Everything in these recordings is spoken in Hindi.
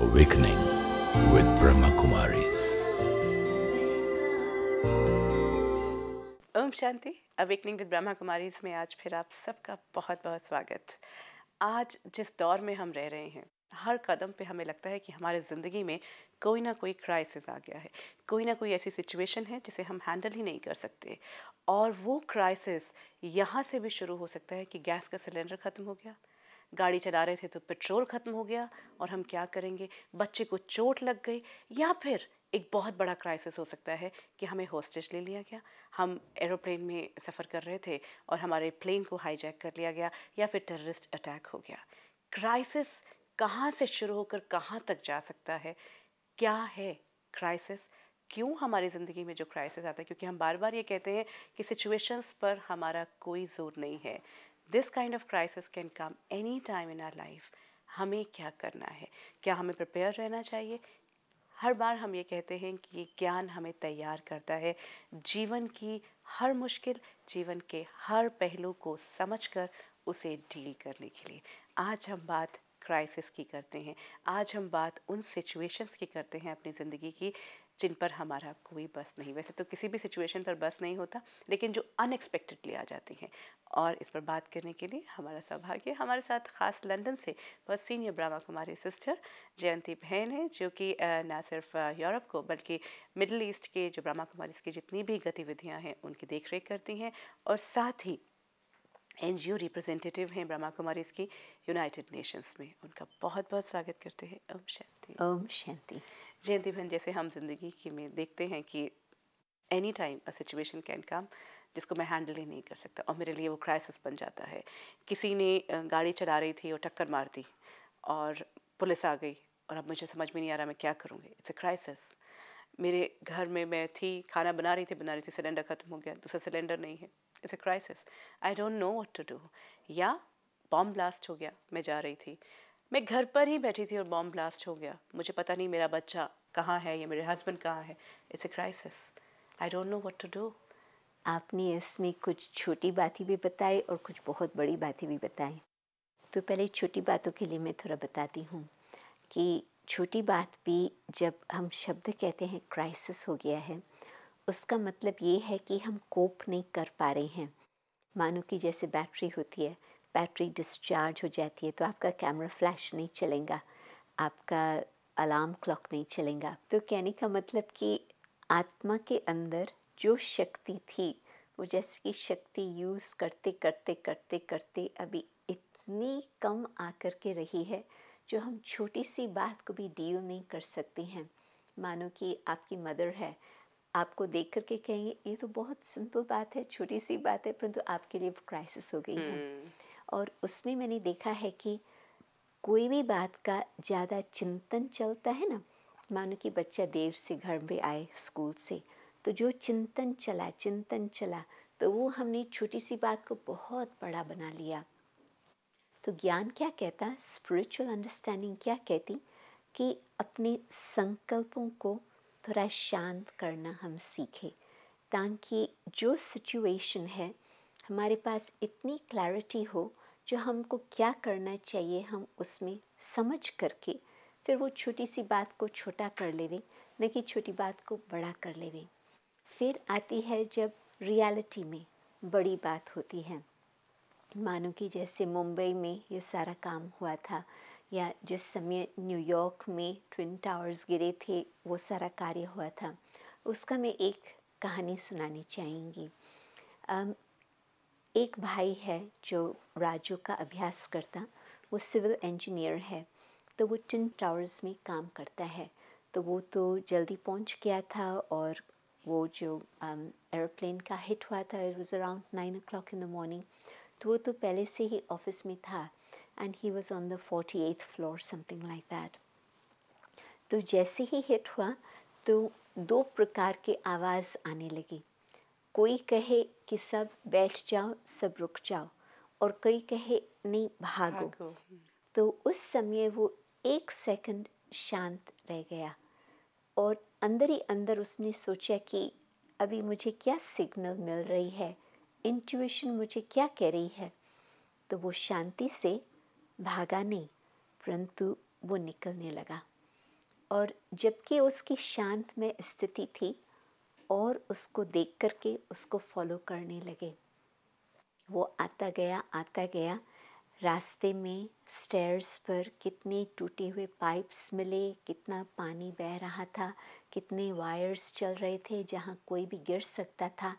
Awakening with Brahma Kumaris. Om Shanti. Awakening with Brahma Kumaris में आज फिर आप सबका बहुत बहुत स्वागत। आज जिस दौर में हम रह रहे हैं, हर कदम पे हमें लगता है कि हमारे ज़िंदगी में कोई ना कोई क्राइसिस आ गया है, कोई ना कोई ऐसी सिचुएशन है जिसे हम हैंडल ही नहीं कर सकते। और वो क्राइसिस यहाँ से भी शुरू हो सकता है कि गैस का सिलेंडर ख़त्म हो गया, गाड़ी चला रहे थे तो पेट्रोल ख़त्म हो गया और हम क्या करेंगे, बच्चे को चोट लग गई, या फिर एक बहुत बड़ा क्राइसिस हो सकता है कि हमें होस्टेज ले लिया गया, हम एरोप्लेन में सफ़र कर रहे थे और हमारे प्लेन को हाईजैक कर लिया गया, या फिर टेररिस्ट अटैक हो गया। क्राइसिस कहाँ से शुरू होकर कहाँ तक जा सकता है, क्या है क्राइसिस, क्यों हमारी ज़िंदगी में जो क्राइसिस आता है, क्योंकि हम बार बार ये कहते हैं कि सिचुएशंस पर हमारा कोई जोर नहीं है। This kind of crisis can come any time in our life. हमें क्या करना है, क्या हमें प्रिपेयर रहना चाहिए? हर बार हम ये कहते हैं कि ये ज्ञान हमें तैयार करता है जीवन की हर मुश्किल, जीवन के हर पहलू को समझकर उसे डील करने के लिए। आज हम बात क्राइसिस की करते हैं, आज हम बात उन सिचुएशंस की करते हैं अपनी ज़िंदगी की जिन पर हमारा कोई बस नहीं। वैसे तो किसी भी सिचुएशन पर बस नहीं होता, लेकिन जो अनएक्सपेक्टेडली आ जाती हैं। और इस पर बात करने के लिए हमारा सौभाग्य, हमारे साथ ख़ास लंदन से बहुत सीनियर ब्रह्मा कुमारी सिस्टर जयंती बहन है, जो कि न सिर्फ यूरोप को बल्कि मिडल ईस्ट के जो ब्रह्मा कुमारीज़ की जितनी भी गतिविधियां हैं उनकी देखरेख करती हैं, और साथ ही एनजीओ रिप्रेजेंटेटिव हैं ब्रह्मा कुमारीज़ की यूनाइटेड नेशंस में। उनका बहुत बहुत स्वागत करते हैं। ओम शांति। ओम शांति। जयंती बहन, जैसे हम जिंदगी की में देखते हैं कि any time a situation can come जिसको मैं हैंडल ही नहीं कर सकता, और मेरे लिए वो क्राइसिस बन जाता है। किसी ने गाड़ी चला रही थी और टक्कर मार दी और पुलिस आ गई, और अब मुझे समझ में नहीं आ रहा मैं क्या करूँगी। It's a crisis. मेरे घर में मैं थी, खाना बना रही थी, सिलेंडर ख़त्म हो गया, दूसरा सिलेंडर नहीं है। It's a crisis. I don't know what to do. या बॉम्ब ब्लास्ट हो गया, मैं जा रही थी, मैं घर पर ही बैठी थी और बॉम्ब ब्लास्ट हो गया, मुझे पता नहीं मेरा बच्चा कहाँ है या मेरे हस्बैंड कहाँ है। It's a crisis. I don't know what to do. आपने इसमें कुछ छोटी बातें भी बताई और कुछ बहुत बड़ी बातें भी बताई। तो पहले छोटी बातों के लिए मैं थोड़ा बताती हूँ कि छोटी बात भी, जब हम शब्द कहते हैं क्राइसिस हो गया है, उसका मतलब ये है कि हम कोप नहीं कर पा रहे हैं। मानो कि जैसे बैटरी होती है, बैटरी डिस्चार्ज हो जाती है तो आपका कैमरा फ्लैश नहीं चलेगा, आपका अलार्म क्लॉक नहीं चलेगा। तो कहने का मतलब कि आत्मा के अंदर जो शक्ति थी, वो जैसे कि शक्ति यूज़ करते करते करते करते अभी इतनी कम आकर के रही है जो हम छोटी सी बात को भी डील नहीं कर सकते हैं। मानो कि आपकी मदर है, आपको देख कर के कहेंगे ये तो बहुत सिंपल बात है, छोटी सी बात है, परंतु आपके लिए क्राइसिस हो गई है। और उसमें मैंने देखा है कि कोई भी बात का ज़्यादा चिंतन चलता है ना, मानो कि बच्चा देर से घर पे आए स्कूल से, तो जो चिंतन चला तो वो हमने छोटी सी बात को बहुत बड़ा बना लिया। तो ज्ञान क्या कहता, स्पिरिचुअल अंडरस्टैंडिंग क्या कहती कि अपने संकल्पों को थोड़ा शांत करना हम सीखें, ताकि जो सिचुएशन है हमारे पास इतनी क्लैरिटी हो, जो हमको क्या करना चाहिए हम उसमें समझ करके फिर वो छोटी सी बात को छोटा कर लेवें, न कि छोटी बात को बड़ा कर लेवें। फिर आती है जब रियलिटी में बड़ी बात होती है, मानो कि जैसे मुंबई में ये सारा काम हुआ था, या जिस समय न्यूयॉर्क में ट्विन टावर्स गिरे थे वो सारा कार्य हुआ था, उसका मैं एक कहानी सुनानी चाहूँगी। एक भाई है जो राजो का अभ्यास करता, वो सिविल इंजीनियर है, तो वो ट्विन टावर्स में काम करता है। तो वो तो जल्दी पहुंच गया था, और वो जो एरोप्लेन का हिट हुआ था, it was around 9 o'clock in the morning, तो वो तो पहले से ही ऑफिस में था, and he was on the 48th floor, something like that. तो जैसे ही हिट हुआ तो 2 प्रकार के आवाज़ आने लगी। कोई कहे कि सब बैठ जाओ, सब रुक जाओ, और कोई कहे नहीं भागो। तो उस समय वो 1 सेकंड शांत रह गया, और अंदर ही अंदर उसने सोचा कि अभी मुझे क्या सिग्नल मिल रही है, इंट्यूशन मुझे क्या कह रही है। तो वो शांति से भागा नहीं, परंतु वो निकलने लगा। और जबकि उसकी शांत में स्थिति थी और उसको देख करके उसको फॉलो करने लगे। वो आता गया, रास्ते में स्टेयर्स पर कितने टूटे हुए पाइप्स मिले, कितना पानी बह रहा था, कितने वायर्स चल रहे थे जहाँ कोई भी गिर सकता था,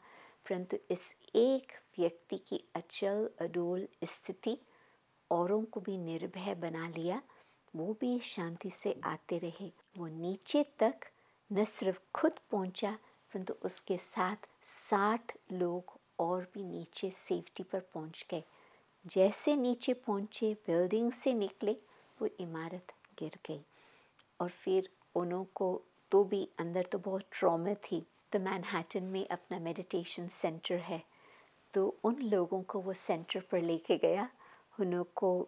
परंतु इस एक व्यक्ति की अचल अडोल स्थिति औरों को भी निर्भय बना लिया। वो भी शांति से आते रहे। वो नीचे तक न सिर्फ खुद पहुंचा, परंतु उसके साथ 60 लोग और भी नीचे सेफ्टी पर पहुंच गए। जैसे नीचे पहुंचे, बिल्डिंग से निकले, वो इमारत गिर गई। और फिर उन्हों को तो भी अंदर तो बहुत ट्रॉमा थी। तो मैनहट्टन में अपना मेडिटेशन सेंटर है, तो उन लोगों को वो सेंटर पर लेके गया। उन्हों को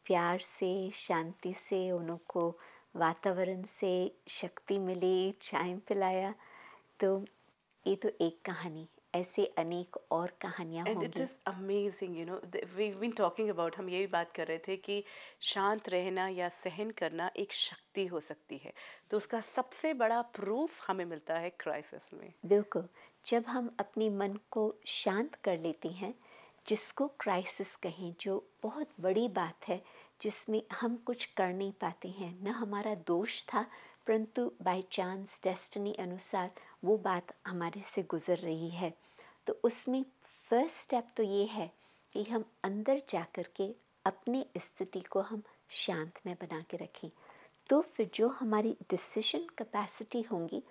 प्यार से, शांति से, उन्हों को वातावरण से शक्ति मिली, चाय पिलाया। तो ये तो एक कहानी, ऐसे अनेक और कहानियाँ एंड होंगी। It is amazing, you know, we been talking about, हम यही बात कर रहे थे कि शांत रहना या सहन करना एक शक्ति हो सकती है। तो उसका सबसे बड़ा प्रूफ हमें मिलता है क्राइसिस में। बिल्कुल, जब हम अपने मन को शांत कर लेते हैं, जिसको क्राइसिस कहें, जो बहुत बड़ी बात है, जिसमें हम कुछ कर नहीं पाते हैं, न हमारा दोष था, परंतु बाय चांस डेस्टिनी अनुसार वो बात हमारे से गुज़र रही है। तो उसमें फर्स्ट स्टेप तो ये है कि हम अंदर जा कर के अपनी स्थिति को हम शांत में बना के रखें। तो फिर जो हमारी डिसीजन कैपेसिटी होंगी,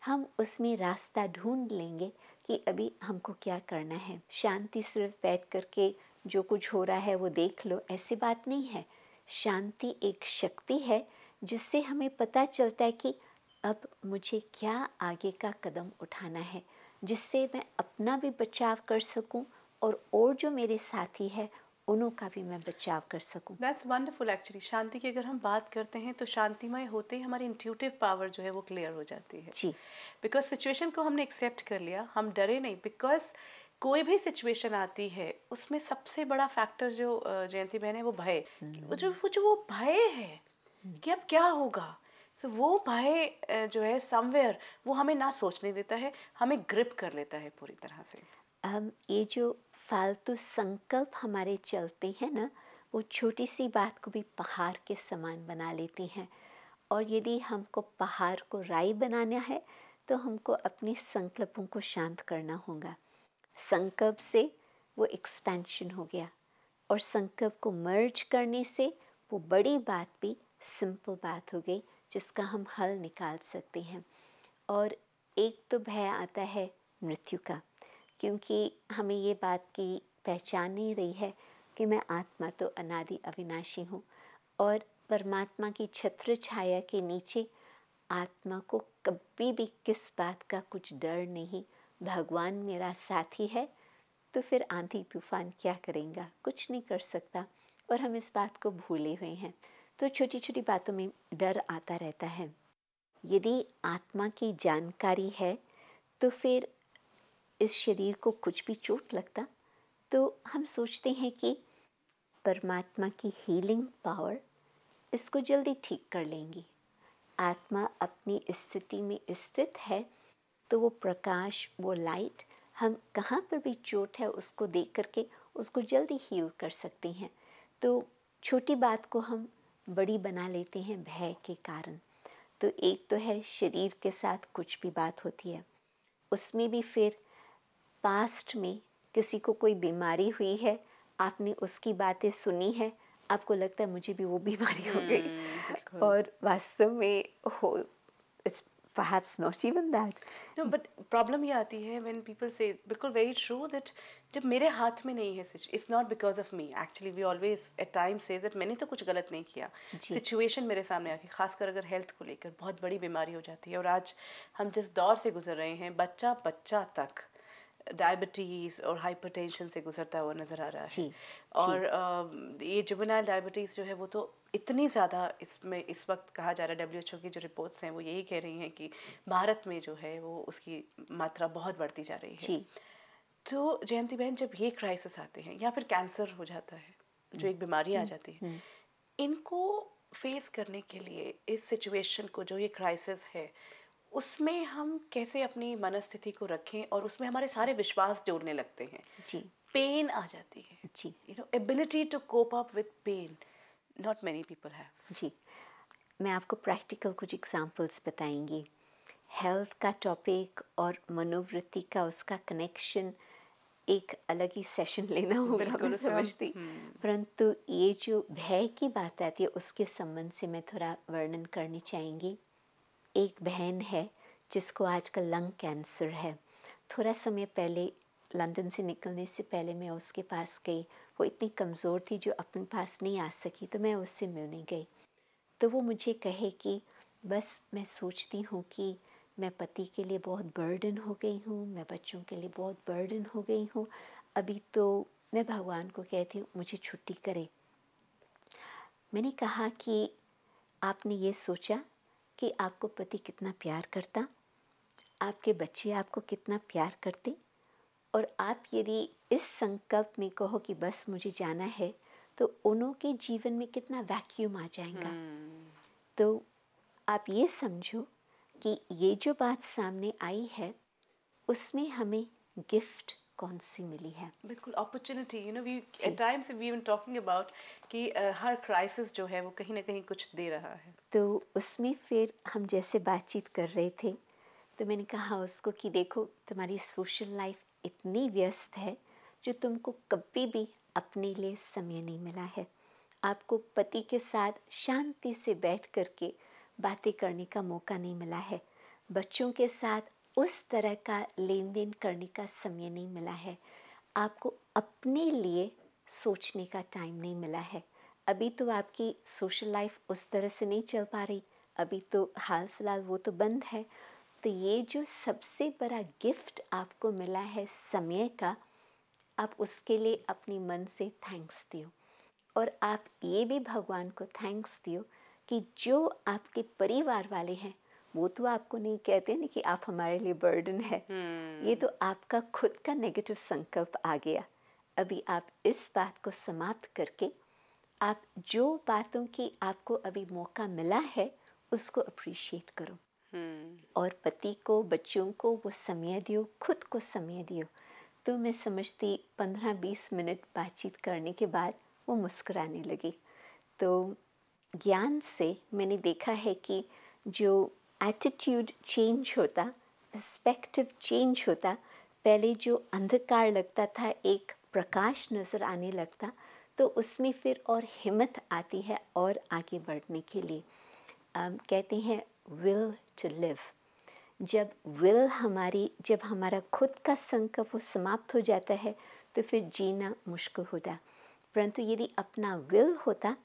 हम उसमें रास्ता ढूंढ लेंगे कि अभी हमको क्या करना है। शांति सिर्फ बैठ करके जो कुछ हो रहा है वो देख लो, ऐसी बात नहीं है। शांति एक शक्ति है जिससे हमें पता चलता है कि अब मुझे क्या आगे का कदम उठाना है, जिससे मैं अपना भी बचाव कर सकूं और जो मेरे साथी है उन्हों का भी मैं बचाव कर सकूं। That's wonderful actually. शांति की अगर हम बात करते हैं तो शांतिमय होते ही हमारी इंट्यूटिव पावर जो है वो क्लियर हो जाती है। जी, बिकॉज सिचुएशन को हमने एक्सेप्ट कर लिया, हम डरे नहीं। बिकॉज कोई भी सिचुएशन आती है उसमें सबसे बड़ा फैक्टर जो जयंती बहन है वो भय। वो भय है कि अब क्या होगा। तो वो भय जो है समवेयर वो हमें ना सोचने देता है, हमें ग्रिप कर लेता है पूरी तरह से। ये जो फालतू संकल्प हमारे चलते हैं ना, वो छोटी सी बात को भी पहाड़ के समान बना लेते हैं। और यदि हमको पहाड़ को राई बनाना है तो हमको अपने संकल्पों को शांत करना होगा। संकल्प से वो एक्सपेंशन हो गया और संकल्प को मर्ज करने से वो बड़ी बात भी सिंपल बात हो गई, जिसका हम हल निकाल सकते हैं। और एक तो भय आता है मृत्यु का, क्योंकि हमें ये बात की पहचान नहीं रही है कि मैं आत्मा तो अनादि अविनाशी हूँ और परमात्मा की छत्र छाया के नीचे आत्मा को कभी भी किस बात का कुछ डर नहीं। भगवान मेरा साथी है, तो फिर आंधी तूफान क्या करेगा, कुछ नहीं कर सकता। और हम इस बात को भूले हुए हैं, तो छोटी छोटी बातों में डर आता रहता है। यदि आत्मा की जानकारी है तो फिर इस शरीर को कुछ भी चोट लगता तो हम सोचते हैं कि परमात्मा की हीलिंग पावर इसको जल्दी ठीक कर लेंगी। आत्मा अपनी स्थिति में स्थित है तो वो प्रकाश, वो लाइट, हम कहाँ पर भी चोट है उसको देख करके उसको जल्दी हील कर सकते हैं। तो छोटी बात को हम बड़ी बना लेते हैं भय के कारण। तो एक तो है शरीर के साथ कुछ भी बात होती है, उसमें भी फिर पास्ट में किसी को कोई बीमारी हुई है, आपने उसकी बातें सुनी है, आपको लगता है मुझे भी वो बीमारी हो गई, और वास्तव में हो it's perhaps not even that. No, but problem ये आती है when people say, बिल्कुल very true, that जब मेरे हाथ में नहीं है it's not because of me. Actually we always at times say that मैंने तो कुछ गलत नहीं किया, सिचुएशन मेरे सामने आके, खासकर अगर हेल्थ को लेकर बहुत बड़ी बीमारी हो जाती है। और आज हम जिस दौर से गुजर रहे हैं, बच्चा बच्चा तक डायबिटीज़ और हाइपरटेंशन से गुजरता हुआ नज़र आ रहा है। और ये जुवेनाइल डायबिटीज़ जो है वो तो इतनी ज़्यादा इसमें इस वक्त कहा जा रहा है, WHO की जो रिपोर्ट्स हैं वो यही कह रही हैं कि भारत में जो है वो उसकी मात्रा बहुत बढ़ती जा रही है। तो जयंती बहन, जब ये क्राइसिस आते हैं या फिर कैंसर हो जाता है, जो एक बीमारी आ जाती है, इनको फेस करने के लिए इस सिचुएशन को, जो ये क्राइसिस है, उसमें हम कैसे अपनी मनस्थिति को रखें और उसमें हमारे सारे विश्वास जोड़ने लगते हैं। जी पेन आ जाती है, जी ability to cope up with pain, not many people have. जी, मैं आपको प्रैक्टिकल कुछ एग्जांपल्स बताएंगी। हेल्थ का टॉपिक और मनोवृत्ति का उसका कनेक्शन एक अलग ही सेशन लेना होगा, बिल्कुल, मैं उसमें हम समझती। परंतु ये जो भय की बात आती है उसके संबंध से मैं थोड़ा वर्णन करनी चाहेंगी। एक बहन है जिसको आजकल लंग कैंसर है। थोड़ा समय पहले लंदन से निकलने से पहले मैं उसके पास गई। वो इतनी कमज़ोर थी जो अपने पास नहीं आ सकी, तो मैं उससे मिलने गई। तो वो मुझे कहे कि बस मैं सोचती हूँ कि मैं पति के लिए बहुत बर्डन हो गई हूँ, मैं बच्चों के लिए बहुत बर्डन हो गई हूँ। अभी तो मैं भगवान को कहती हूँ मुझे छुट्टी करे। मैंने कहा कि आपने ये सोचा कि आपको पति कितना प्यार करता, आपके बच्चे आपको कितना प्यार करते, और आप यदि इस संकल्प में कहो कि बस मुझे जाना है, तो उन्हों के जीवन में कितना वैक्यूम आ जाएगा। तो आप ये समझो कि ये जो बात सामने आई है उसमें हमें गिफ्ट कौन सी मिली है। बिल्कुल, opportunity, we at times we one talking about कि हर क्राइसिस जो है वो कहीं ना कहीं कुछ दे रहा है। तो उसमें फिर हम जैसे बातचीत कर रहे थे तो मैंने कहा उसको कि देखो तुम्हारी सोशल लाइफ इतनी व्यस्त है जो तुमको कभी भी अपने लिए समय नहीं मिला है। आपको पति के साथ शांति से बैठ करके बातें करने का मौका नहीं मिला है। बच्चों के साथ उस तरह का लेन देन करने का समय नहीं मिला है। आपको अपने लिए सोचने का टाइम नहीं मिला है। अभी तो आपकी सोशल लाइफ उस तरह से नहीं चल पा रही, अभी तो हाल फिलहाल वो तो बंद है। तो ये जो सबसे बड़ा गिफ्ट आपको मिला है समय का, आप उसके लिए अपनी मन से थैंक्स दियो। और आप ये भी भगवान को थैंक्स दियो कि जो आपके परिवार वाले हैं वो तो आपको नहीं कहते ना कि आप हमारे लिए बर्डन है। ये तो आपका खुद का नेगेटिव संकल्प आ गया। अभी आप इस बात को समाप्त करके आप जो बातों की आपको अभी मौका मिला है उसको अप्रिशिएट करो और पति को, बच्चों को वो समय दियो, खुद को समय दियो। तो मैं समझती 15-20 मिनट बातचीत करने के बाद वो मुस्कुराने लगी। तो ज्ञान से मैंने देखा है कि जो एटीट्यूड चेंज होता, पर्सपेक्टिव चेंज होता, पहले जो अंधकार लगता था एक प्रकाश नज़र आने लगता, तो उसमें फिर और हिम्मत आती है और आगे बढ़ने के लिए। कहते हैं विल टू लिव। जब हमारा खुद का संकल्प वो समाप्त हो जाता है तो फिर जीना मुश्किल होता। परंतु यदि अपना विल होता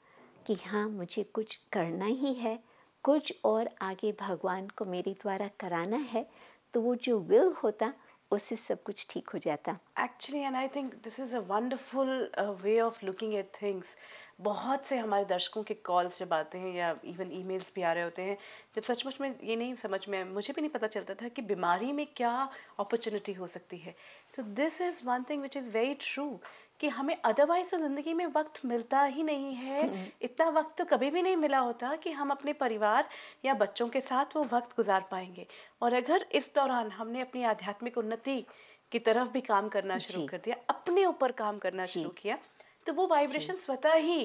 कि हाँ मुझे कुछ करना ही है, कुछ और आगे भगवान को मेरे द्वारा कराना है, तो वो जो विल होता उससे सब कुछ ठीक हो जाता। Actually, and I think this is a wonderful way of looking at things. बहुत से हमारे दर्शकों के कॉल्स जब आते हैं या इवन ईमेल्स भी आ रहे होते हैं, जब सचमुच में ये नहीं समझ में, मुझे भी नहीं पता चलता था कि बीमारी में क्या अपॉर्चुनिटी हो सकती है। तो this is one thing which is very true कि हमें अदरवाइज तो ज़िंदगी में वक्त मिलता ही नहीं है। इतना वक्त तो कभी भी नहीं मिला होता कि हम अपने परिवार या बच्चों के साथ वो वक्त गुजार पाएंगे। और अगर इस दौरान हमने अपनी आध्यात्मिक उन्नति की तरफ भी काम करना शुरू कर दिया, अपने ऊपर काम करना शुरू किया, तो वो वाइब्रेशन स्वतः ही,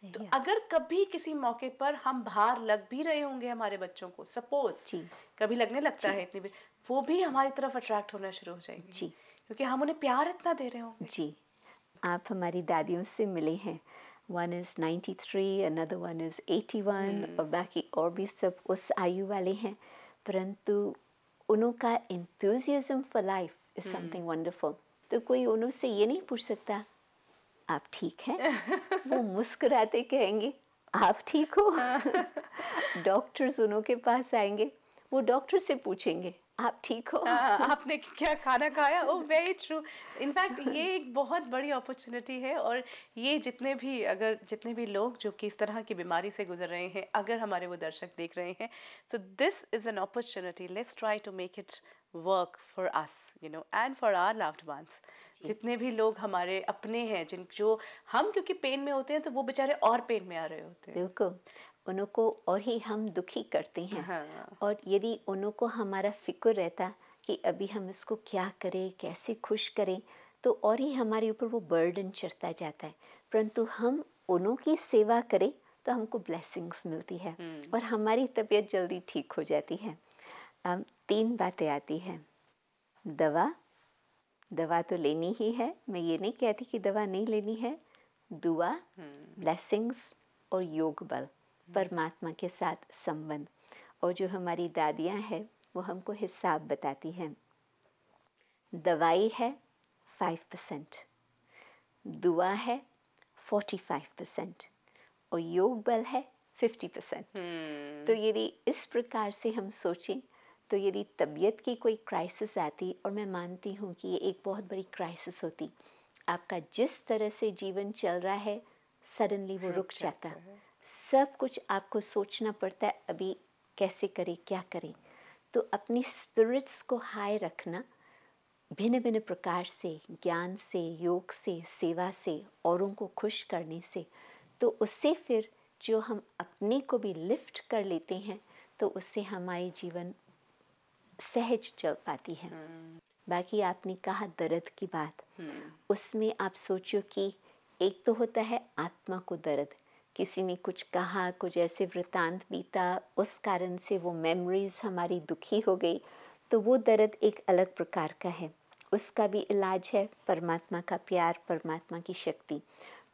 तो अगर कभी किसी मौके पर हम भार लग भी रहे होंगे हमारे बच्चों को, सपोज कभी लगने लगता है इतनी भी, वो भी हमारी तरफ अट्रैक्ट होना शुरू हो जाएंगे क्योंकि हम उन्हें प्यार इतना दे रहे होंगे। जी, आप हमारी दादियों से मिले हैं। One is 93, another one is 81 और बाकी और भी सब उस आयु वाले हैं। परंतु उनका enthusiasm for life is something wonderful. तो कोई उनसे ये नहीं पूछ सकता आप ठीक हैं? वो मुस्कुराते कहेंगे आप ठीक हो। डॉक्टर्स उनों के पास आएंगे, वो डॉक्टर से पूछेंगे आप ठीक हो। आपने क्या खाना खाया? ओ वेरी ट्रू। इनफैक्ट ये एक बहुत बड़ी अपॉर्चुनिटी है, और ये जितने भी लोग जो कि इस तरह की बीमारी से गुजर रहे हैं, अगर हमारे वो दर्शक देख रहे हैं, so this is an opportunity. Let's try to make it work for us, and for our loved ones. जितने भी लोग हमारे अपने हैं, जो हम क्योंकि पेन में होते हैं, तो वो बेचारे और पेन में आ रहे होते हैं। बिल्कुल। उनको और ही हम दुखी करते हैं। हाँ। और यदि उनको हमारा फिक्र रहता कि अभी हम इसको क्या करें, कैसे खुश करें, तो और ही हमारे ऊपर वो बर्डन चढ़ता जाता है। परंतु हम उन्हों की सेवा करें तो हमको ब्लेसिंग्स मिलती है और हमारी तबीयत जल्दी ठीक हो जाती है। 3 बातें आती हैं। दवा तो लेनी ही है, मैं ये नहीं कहती कि दवा नहीं लेनी है। दुआ, ब्लेसिंग्स और योग बल, परमात्मा के साथ संबंध। और जो हमारी दादियाँ हैं वो हमको हिसाब बताती हैं। दवाई है 5%, दुआ है 45% और योग बल है 50%। तो यदि इस प्रकार से हम सोचें तो यदि तबीयत की कोई क्राइसिस आती, और मैं मानती हूँ कि ये एक बहुत बड़ी क्राइसिस होती, आपका जिस तरह से जीवन चल रहा है सडनली वो रुक जाता है। सब कुछ आपको सोचना पड़ता है अभी कैसे करें, क्या करें। तो अपनी स्पिरिट्स को हाई रखना भिन्न भिन्न प्रकार से, ज्ञान से, योग से, सेवा से, औरों को खुश करने से, तो उससे फिर जो हम अपने को भी लिफ्ट कर लेते हैं तो उससे हमारी जीवन सहज चल पाती है। बाकी आपने कहा दर्द की बात, उसमें आप सोचो कि एक तो होता है आत्मा को दर्द, किसी ने कुछ कहा, कुछ ऐसे वृतांत बीता, उस कारण से वो मेमोरीज हमारी दुखी हो गई, तो वो दर्द एक अलग प्रकार का है। उसका भी इलाज है परमात्मा का प्यार, परमात्मा की शक्ति।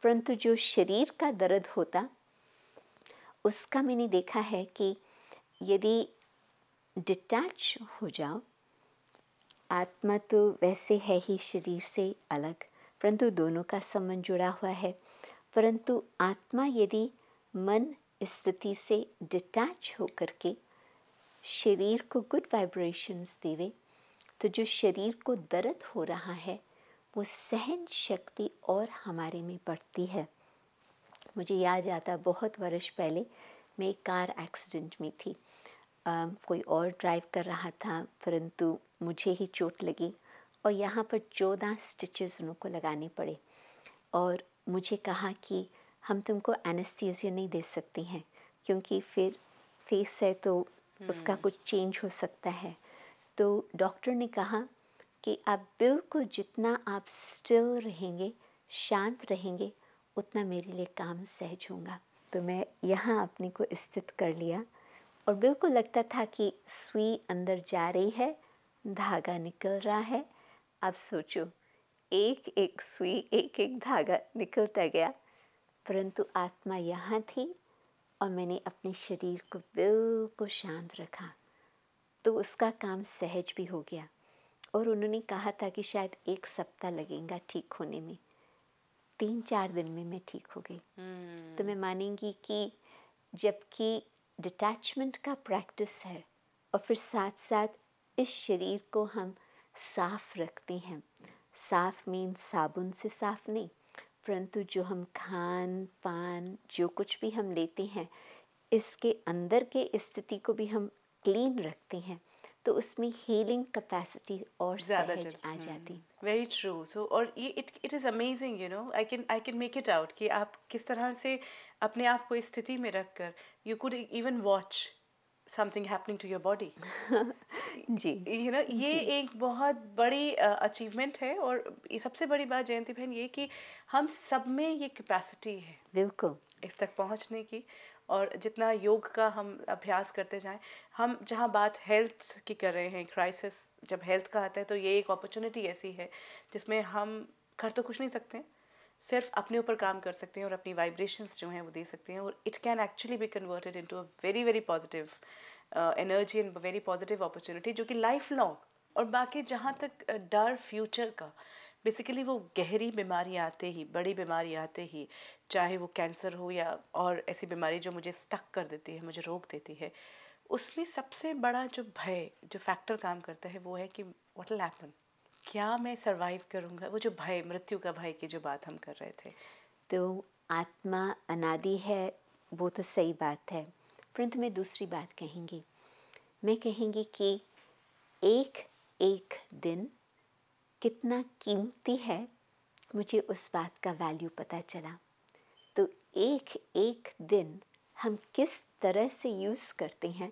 परंतु जो शरीर का दर्द होता, उसका मैंने देखा है कि यदि डिटैच हो जाओ, आत्मा तो वैसे है ही शरीर से अलग, परंतु दोनों का संबंध जुड़ा हुआ है। परंतु आत्मा यदि मन स्थिति से डिटैच होकर के शरीर को गुड वाइब्रेशंस देवे, तो जो शरीर को दर्द हो रहा है वो सहन शक्ति और हमारे में बढ़ती है। मुझे याद आता बहुत वर्ष पहले मैं एक कार एक्सीडेंट में थी। कोई और ड्राइव कर रहा था, परंतु मुझे ही चोट लगी और यहाँ पर 14 स्टिचेस उनको लगाने पड़े। और मुझे कहा कि हम तुमको एनेस्थीसिया नहीं दे सकते हैं क्योंकि फिर फेस है तो उसका कुछ चेंज हो सकता है। तो डॉक्टर ने कहा कि आप बिल्कुल जितना आप स्टिल रहेंगे, शांत रहेंगे, उतना मेरे लिए काम सहज होगा। तो मैं यहाँ अपने को स्थित कर लिया और बिल्कुल लगता था कि सुई अंदर जा रही है, धागा निकल रहा है। अब सोचो, एक एक सुई, एक एक धागा निकलता गया, परंतु आत्मा यहाँ थी और मैंने अपने शरीर को बिल्कुल शांत रखा, तो उसका काम सहज भी हो गया। और उन्होंने कहा था कि शायद 1 सप्ताह लगेगा ठीक होने में, 3-4 दिन में मैं ठीक हो गई। तो मैं मानेंगी कि जबकि डिटैचमेंट का प्रैक्टिस है और फिर साथ साथ इस शरीर को हम साफ रखते हैं। साफ मीन साबुन से साफ नहीं, परंतु जो हम खान पान जो कुछ भी हम लेते हैं, इसके अंदर के स्थिति को भी हम क्लीन रखते हैं, तो उसमें हीलिंग कैपेसिटी और सहज आ जाती। Very true. सो और ये it is amazing, you no, I can make it out कि आप किस तरह से अपने आप को इस स्थिति में रख कर you could even watch something happening to your body. जी, यू नो, ये एक बहुत बड़ी अचीवमेंट है। और ये सबसे बड़ी बात जयंती बहन ये कि हम सब में ये कैपेसिटी है बिल्कुल इस तक पहुंचने की। और जितना योग का हम अभ्यास करते जाएं, हम जहाँ बात हेल्थ की कर रहे हैं, क्राइसिस जब हेल्थ का आता है तो ये एक अपॉर्चुनिटी ऐसी है जिसमें हम कर तो कुछ नहीं सकते, सिर्फ अपने ऊपर काम कर सकते हैं और अपनी वाइब्रेशंस जो हैं वो दे सकते हैं। और it can actually be converted into a very very positive energy and very positive opportunity जो कि लाइफ लॉन्ग। और बाकी जहाँ तक डर फ्यूचर का, बेसिकली वो गहरी बीमारी आते ही, बड़ी बीमारी आते ही, चाहे वो कैंसर हो या और ऐसी बीमारी जो मुझे स्टक कर देती है, मुझे रोक देती है, उसमें सबसे बड़ा जो भय, जो फैक्टर काम करता है वो है कि व्हाट विल हैपन, क्या मैं सरवाइव करूँगा। वो जो भय, मृत्यु का भय की जो बात हम कर रहे थे। तो आत्मा अनादि है, वो तो सही बात है, परंतु मैं दूसरी बात कहेंगी। मैं कहेंगी कि एक एक दिन कितना कीमती है, मुझे उस बात का वैल्यू पता चला। तो एक एक दिन हम किस तरह से यूज़ करते हैं,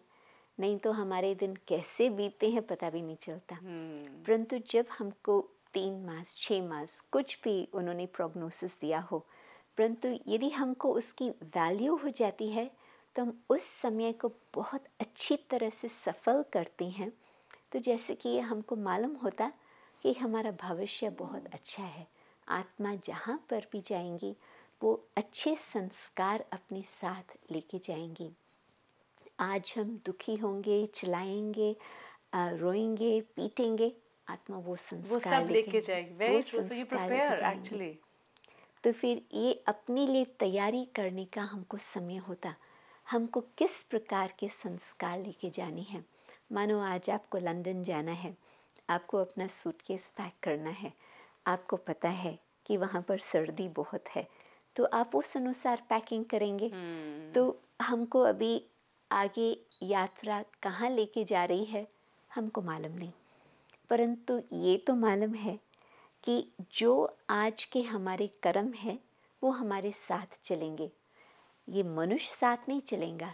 नहीं तो हमारे दिन कैसे बीतते हैं पता भी नहीं चलता। परंतु जब हमको 3 मास 6 मास कुछ भी उन्होंने प्रोग्नोसिस दिया हो, परंतु यदि हमको उसकी वैल्यू हो जाती है तो हम उस समय को बहुत अच्छी तरह से सफल करते हैं। तो जैसे कि ये हमको मालूम होता कि हमारा भविष्य बहुत अच्छा है, आत्मा जहाँ पर भी जाएंगी वो अच्छे संस्कार अपने साथ लेके जाएंगी। आज हम दुखी होंगे, चिल्लाएंगे, रोएंगे, पीटेंगे, आत्मा वो वो संस्कार सब लेके जाएगी। वो वेरी ट्रू, सो यू संस्कार प्रिपेयर लेके जाएंगी। एक्चुअली। तो फिर ये अपने लिए तैयारी करने का हमको समय होता, हमको किस प्रकार के संस्कार लेके जाने हैं। मानो आज आपको लंदन जाना है, आपको अपना सूटकेस पैक करना है, आपको पता है कि वहाँ पर सर्दी बहुत है, तो आप उस अनुसार पैकिंग करेंगे। तो हमको अभी आगे यात्रा कहाँ लेके जा रही है हमको मालूम नहीं, परंतु ये तो मालूम है कि जो आज के हमारे कर्म है वो हमारे साथ चलेंगे। ये मनुष्य साथ नहीं चलेगा,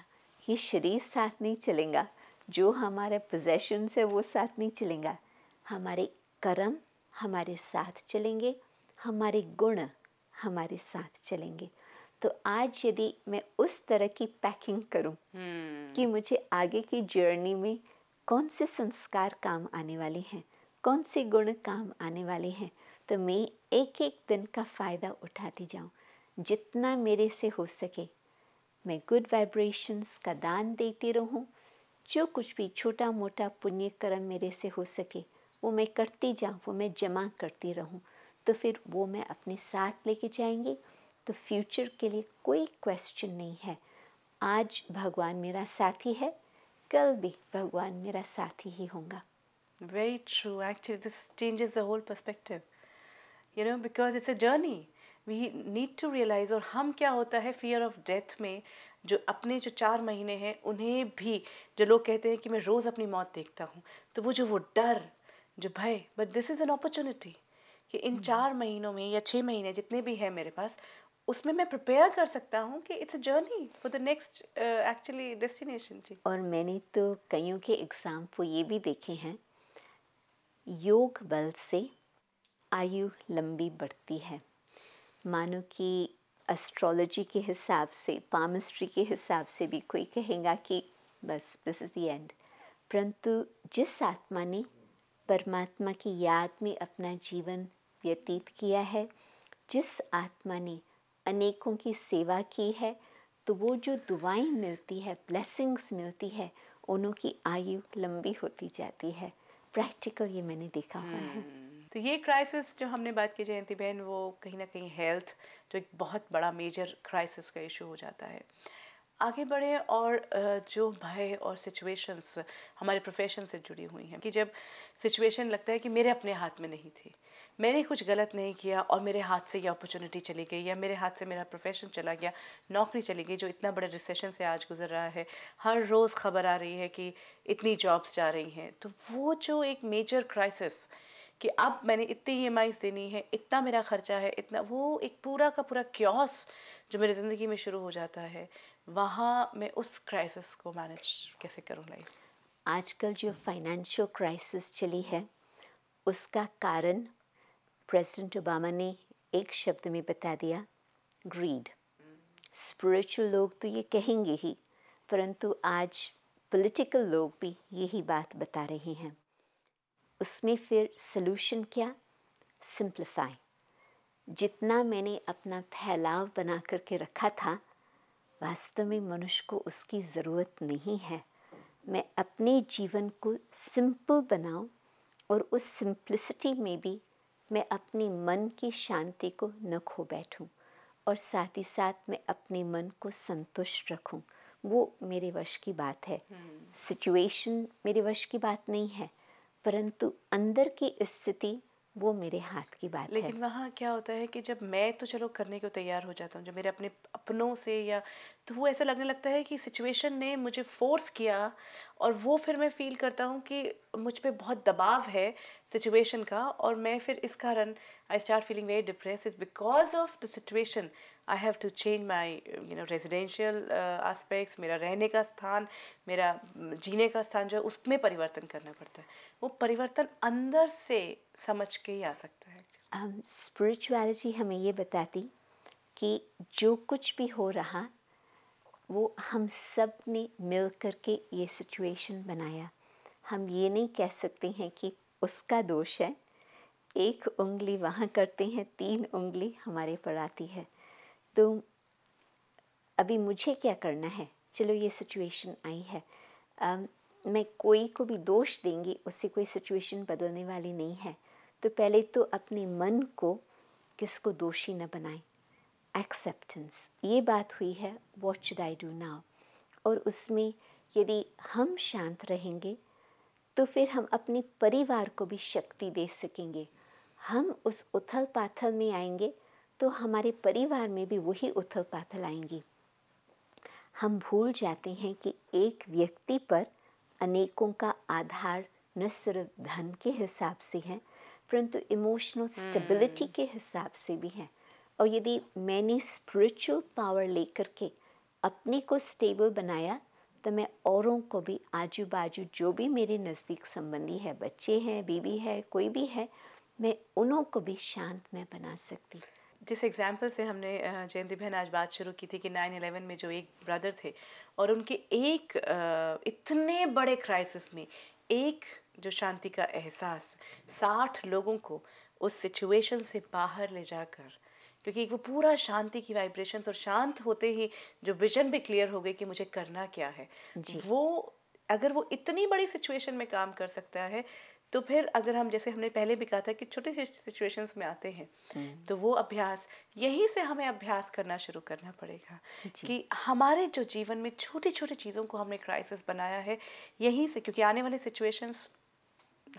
ये शरीर साथ नहीं चलेगा, जो हमारे पोजेशंस है वो साथ नहीं चलेगा। हमारे कर्म हमारे साथ चलेंगे, हमारे गुण हमारे साथ चलेंगे। तो आज यदि मैं उस तरह की पैकिंग करूं कि मुझे आगे की जर्नी में कौन से संस्कार काम आने वाले हैं, कौन से गुण काम आने वाले हैं, तो मैं एक एक दिन का फ़ायदा उठाती जाऊं। जितना मेरे से हो सके मैं गुड वाइब्रेशंस का दान देती रहूं। जो कुछ भी छोटा मोटा पुण्य कर्म मेरे से हो सके वो मैं करती जाऊं, वो मैं जमा करती रहूं। तो फिर वो मैं अपने साथ लेके जाएंगी। तो फ्यूचर के लिए कोई क्वेश्चन नहीं है। आज भगवान मेरा साथी है, कल भी भगवान मेरा साथी ही होगा। Very true. Actually, this changes the whole perspective. You know, because it's a journey. We need to realize, और हम क्या होता है fear of death में, जो अपने जो 4 महीने हैं उन्हें भी, जो लोग कहते हैं कि मैं रोज़ अपनी मौत देखता हूँ, तो वो डर, जो भय, but this is an opportunity कि इन 4 महीनों में या 6 महीने जितने भी हैं मेरे पास, उसमें मैं प्रिपेयर कर सकता हूँ कि it's a journey for the next actually destination. जी। और मैंने तो कईयों के एग्जाम्पल ये भी देखे हैं, योग बल से आयु लंबी बढ़ती है। मानो कि एस्ट्रोलॉजी के हिसाब से, पामिस्ट्री के हिसाब से भी कोई कहेगा कि बस दिस इज़ द एंड, परंतु जिस आत्मा ने परमात्मा की याद में अपना जीवन व्यतीत किया है, जिस आत्मा ने अनेकों की सेवा की है, तो वो जो दुआएं मिलती है, ब्लेसिंग्स मिलती है, उन्हों की आयु लंबी होती जाती है। प्रैक्टिकल ये मैंने देखा हुआ है। तो ये क्राइसिस जो हमने बात की जयंती बहन, वो कहीं ना कहीं हेल्थ, जो एक बहुत बड़ा मेजर क्राइसिस का इशू हो जाता है। आगे बढ़े, और जो भय और सिचुएशंस हमारे प्रोफेशन से जुड़ी हुई हैं, कि जब सिचुएशन लगता है कि मेरे अपने हाथ में नहीं थी, मैंने कुछ गलत नहीं किया और मेरे हाथ से ये अपॉर्चुनिटी चली गई, या मेरे हाथ से मेरा प्रोफेशन चला गया, नौकरी चली गई, जो इतना बड़े रिसेशन से आज गुजर रहा है, हर रोज़ खबर आ रही है कि इतनी जॉब्स जा रही हैं। तो वो जो एक मेजर क्राइसिस कि अब मैंने इतनी EMIs देनी है, इतना मेरा खर्चा है, इतना, वो एक पूरा का पूरा क्योस जो मेरी ज़िंदगी में शुरू हो जाता है, वहाँ मैं उस क्राइसिस को मैनेज कैसे करूँ लाइफ। आजकल जो फाइनेंशियल क्राइसिस चली है उसका कारण प्रेसिडेंट ओबामा ने एक शब्द में बता दिया, ग्रीड। स्पिरिचुअल लोग तो ये कहेंगे ही, परंतु आज पॉलिटिकल लोग भी यही बात बता रहे हैं। उसमें फिर सलूशन क्या? सिंप्लीफाई। जितना मैंने अपना फैलाव बना करके रखा था, वास्तव में मनुष्य को उसकी ज़रूरत नहीं है। मैं अपने जीवन को सिंपल बनाऊं, और उस सिंप्लिसिटी में भी मैं अपने मन की शांति को न खो बैठूं, और साथ ही साथ मैं अपने मन को संतुष्ट रखूं। वो मेरे वश की बात है। सिचुएशन मेरे वश की बात नहीं है, परंतु अंदर की स्थिति वो मेरे हाथ की बात है। लेकिन वहाँ क्या होता है कि जब मैं तो चलो करने को तैयार हो जाता हूँ, जब मेरे अपने अपनों से, या तो वो ऐसा लगने लगता है कि सिचुएशन ने मुझे फोर्स किया, और वो फिर मैं फील करता हूँ कि मुझ पे बहुत दबाव है सिचुएशन का, और मैं फिर इस कारण I start feeling very depress, is because of the situation. I have to change my residential aspects, मेरा रहने का स्थान, मेरा जीने का स्थान जो है उसमें परिवर्तन करना पड़ता है। वो परिवर्तन अंदर से समझ के ही आ सकता है। स्पिरिचुअलिटी हमें ये बताती कि जो कुछ भी हो रहा वो हम सब ने मिल करके ये सिचुएशन बनाया। हम ये नहीं कह सकते हैं कि उसका दोष है, एक उंगली वहाँ करते हैं, 3 उंगली हमारे पर आती है। तो अभी मुझे क्या करना है? चलो ये सिचुएशन आई है, मैं कोई को भी दोष देंगी उससे कोई सिचुएशन बदलने वाली नहीं है। तो पहले तो अपने मन को किसको दोषी न बनाएं। एक्सेप्टेंस, ये बात हुई है, what should I do now. और उसमें यदि हम शांत रहेंगे तो फिर हम अपने परिवार को भी शक्ति दे सकेंगे। हम उस उथल पाथल में आएंगे तो हमारे परिवार में भी वही उथल पाथल आएंगी। हम भूल जाते हैं कि एक व्यक्ति पर अनेकों का आधार न सिर्फ धन के हिसाब से है परंतु इमोशनल स्टेबिलिटी के हिसाब से भी है। और यदि मैंने स्पिरिचुअल पावर लेकर के अपने को स्टेबल बनाया तो मैं औरों को भी, आजू बाजू जो भी मेरे नज़दीक संबंधी है, बच्चे हैं, बीवी है, कोई भी है, मैं उन्हों को भी शांत मैं बना सकती। जिस एग्जाम्पल से हमने जयंती बहन आज बात शुरू की थी कि 9/11 में जो एक ब्रदर थे और उनके एक इतने बड़े क्राइसिस में एक जो शांति का एहसास 60 लोगों को उस सिचुएशन से बाहर ले जाकर, क्योंकि वो पूरा शांति की वाइब्रेशंस और शांत होते ही जो विजन भी क्लियर हो गई कि मुझे करना क्या है, वो अगर वो इतनी बड़ी सिचुएशन में काम कर सकता है तो फिर अगर हम, जैसे हमने पहले भी कहा था कि छोटी सी सिचुएशंस में आते हैं तो वो अभ्यास, यहीं से हमें अभ्यास करना शुरू करना पड़ेगा कि हमारे जो जीवन में छोटी छोटी चीज़ों को हमने क्राइसिस बनाया है यहीं से, क्योंकि आने वाली सिचुएशंस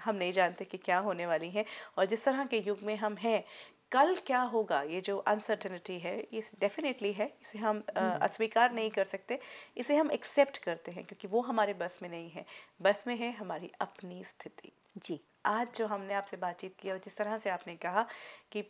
हम नहीं जानते कि क्या होने वाली हैं। और जिस तरह के युग में हम हैं, कल क्या होगा, ये जो अनसर्टेनिटी है ये डेफिनेटली है, इसे हम अस्वीकार नहीं कर सकते, इसे हम एक्सेप्ट करते हैं क्योंकि वो हमारे बस में नहीं है, बस में है हमारी अपनी स्थिति। जी, आज जो हमने आपसे बातचीत की और जिस तरह से आपने कहा कि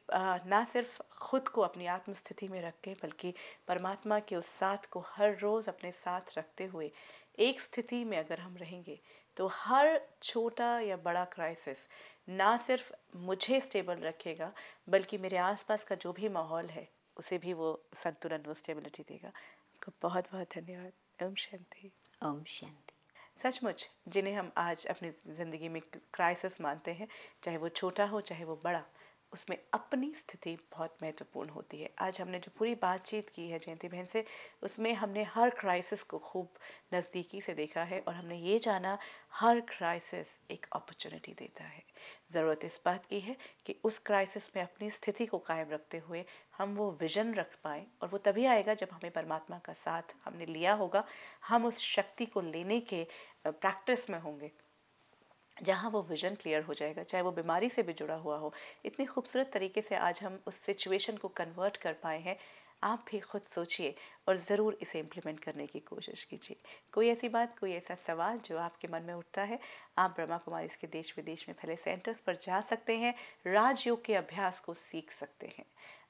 ना सिर्फ खुद को अपनी आत्मस्थिति में रख के बल्कि परमात्मा के उस साथ को हर रोज़ अपने साथ रखते हुए एक स्थिति में अगर हम रहेंगे तो हर छोटा या बड़ा क्राइसिस ना सिर्फ मुझे स्टेबल रखेगा बल्कि मेरे आसपास का जो भी माहौल है उसे भी वो संतुलन, वो स्टेबिलिटी देगा। आपको बहुत बहुत धन्यवाद। ओम शांति। ओम शांति। सचमुच जिन्हें हम आज अपनी ज़िंदगी में क्राइसिस मानते हैं, चाहे वो छोटा हो चाहे वो बड़ा, उसमें अपनी स्थिति बहुत महत्वपूर्ण होती है। आज हमने जो पूरी बातचीत की है जयंती बहन से, उसमें हमने हर क्राइसिस को खूब नज़दीकी से देखा है और हमने ये जाना हर क्राइसिस एक अपॉर्चुनिटी देता है। ज़रूरत इस बात की है कि उस क्राइसिस में अपनी स्थिति को कायम रखते हुए हम वो विज़न रख पाएँ, और वो तभी आएगा जब हमें परमात्मा का साथ हमने लिया होगा, हम उस शक्ति को लेने के प्रैक्टिस में होंगे जहाँ वो विज़न क्लियर हो जाएगा, चाहे वो बीमारी से भी जुड़ा हुआ हो। इतनी खूबसूरत तरीके से आज हम उस सिचुएशन को कन्वर्ट कर पाए हैं। आप भी खुद सोचिए और ज़रूर इसे इम्प्लीमेंट करने की कोशिश कीजिए। कोई ऐसी बात, कोई ऐसा सवाल जो आपके मन में उठता है, आप ब्रह्मा कुमारीज़ के देश विदेश में फैले सेंटर्स पर जा सकते हैं, राजयोग के अभ्यास को सीख सकते हैं।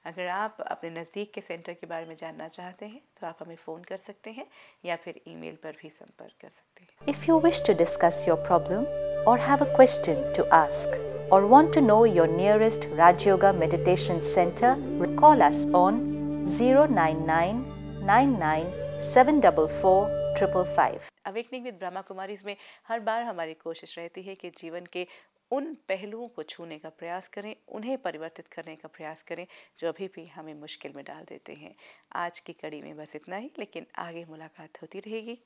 अगर आप अपने नज़दीक के सेंटर के बारे में जानना चाहते हैं तो आप हमें फ़ोन कर सकते हैं या फिर ईमेल पर भी संपर्क कर सकते हैं। If you wish to discuss your problem or have a question to ask or want to know your nearest Raj Yoga Meditation Center, call us on 09999744555. Awakening with Brahma Kumaris में हर बार हमारी कोशिश रहती है कि जीवन के उन पहलुओं को छूने का प्रयास करें, उन्हें परिवर्तित करने का प्रयास करें जो अभी भी हमें मुश्किल में डाल देते हैं। आज की कड़ी में बस इतना ही, लेकिन आगे मुलाकात होती रहेगी।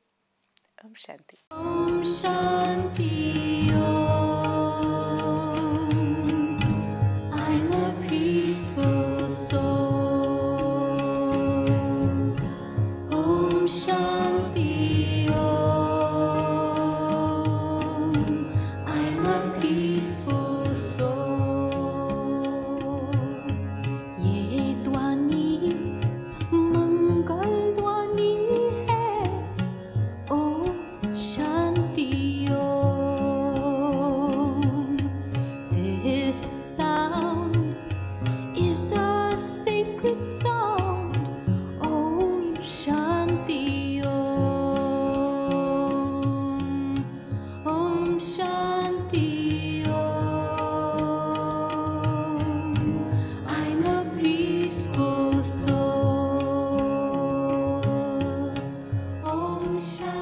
Om Shanti. Om Shanti. I'm a peaceful soul. Om Shanti. I'm a peaceful soul. ये ध्वनि मंगल ध्वनि है। ओम शांति ओम। शांति